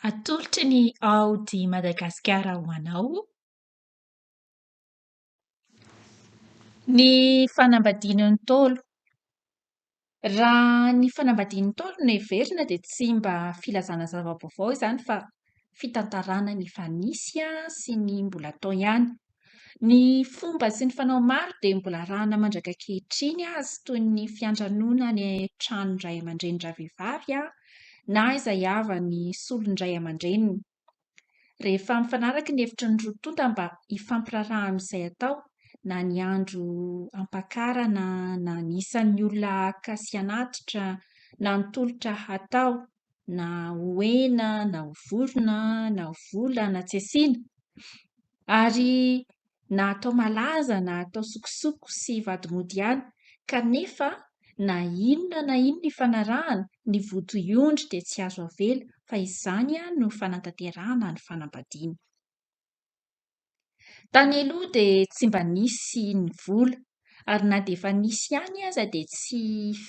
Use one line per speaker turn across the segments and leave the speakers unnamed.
Atolotry ny aody Madagasikara ho anao. Ny fanambadian'ny Ntaolo. Raha ny fanambadian'ny Ntaolo no heverina dia tsy mba filazana zava-baovao izany fa fitantarana ny efa nisy sy ny mbola atao ihany. Ny fomba sy ny fanao maro dia mbola arahana mandraka ankehitriny azy toy ny fiandranoana any tranon'iray aman-drenin-draha vehivavy na izay hava ny solon'iray aman-dreniny. Rehefa mifanaraka ny hevitry ny roa tonta mba hifampiraraha amin'izay atao, na ny andro ampakarana, na ny isan'ny olona haka sy hanatitra, na ny tolotra hatao, na ho hena, na ho vorona, na ho vola, na tsiasiana. Ary na atao malaza, na atao sokosoko sy vady mody ihany, kanefa na inona ifanarahana, ny vodiondry dia tsy azo avela fa izany no fanatanterahana ny fanambadiana. Tany aloha dia tsy mba nisy ny vola, ary na dia efa nisy ihany aza dia tsy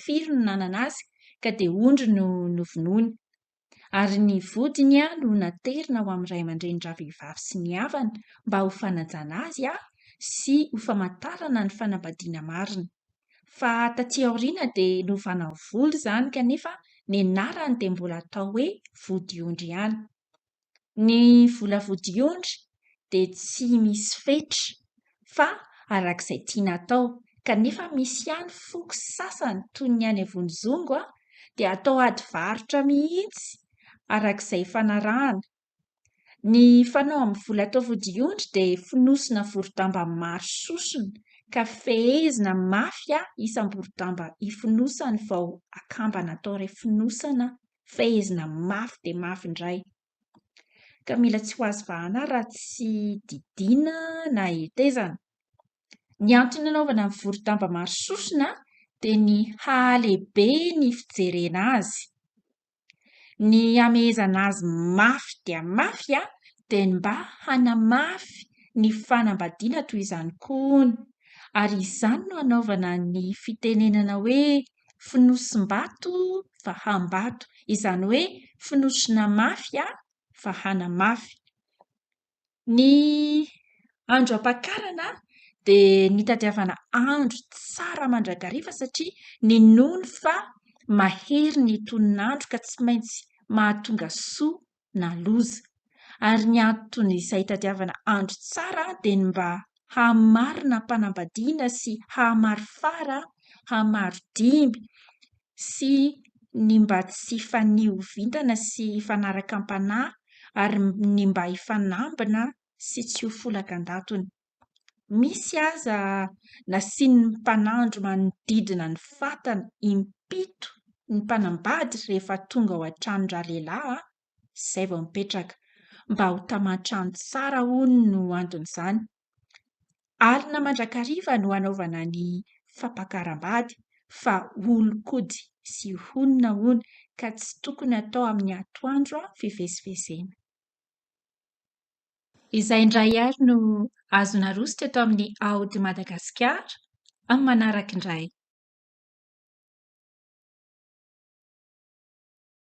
firy no nanana azy ka dia ondry no novonoiny. Ary ny vodiny no naterina ho amin'iray aman-drenin-draha vehivavy sy ny havany mba ho fanajana azy sy ho famantarana ny fanambadiana marina. Fa taty aoriana dia novana volo izany kanefa ny anarany dia mbola atao hoe vodiondry ihany. Ny vola vodiondry dia tsy misy fetra fa arak'izay tiana atao, kanefa misy ihany foko sasany toy ny any Vonizongo dia atao ady varotra mihitsy arak'izay fanarahana. Ny fanao amin'ny vola atao vodiondry dia fonosina voro-damba maro sosona ka fehezina mafy isam-boro-damba hifonosany vao akambana atao iray fonosana fehezina mafy dia mafy indray. Ka mila tsy ho azo vahana raha tsy didiana na hetezana. Ny antony anaovana ny voro-damba maro sosona dia ny hahalehibe ny fijerena azy. Ny hamehezana azy mafy dia mafy dia mba hanamafy ny fanambadiana toy izany koa hono. Ary izany no anaovana ny fitenenana hoe fonosim-bato fa ham-bato, izany hoe fonosina mafy fa hanamafy. Ny andro ampakarana dia nitadiavana andro tsara mandrakariva satria ninono fa mahery ny toninandro ka tsy maintsy mahatonga soa na loza. Ary ny anton'izay itadiavana andro tsara dia mba hamarinana mpanambadiana sy hamarifara, hamarodimby sy ny mba tsy hifaniohivintana sy hifanaraka am-panahy ary ny mba hifanambina sy tsy ho folaka-ndatony. Misy aza nasiany mpanandro manodidina ny fatana impito ny mpanambady rehefa tonga ao an-tranon'iray lehilahy izay vao mipetraka, mba ho taman-trano tsara hono no anton'izany. Alina mandrakariva no anaovana ny fampakaram-bady fa olon-kody sy honina hono ka tsy tokony atao amin'ny atoandro fivezivezena. Izay indray ary no azo naroso teto amin'ny aody Madagasikara amin'ny manaraka indray.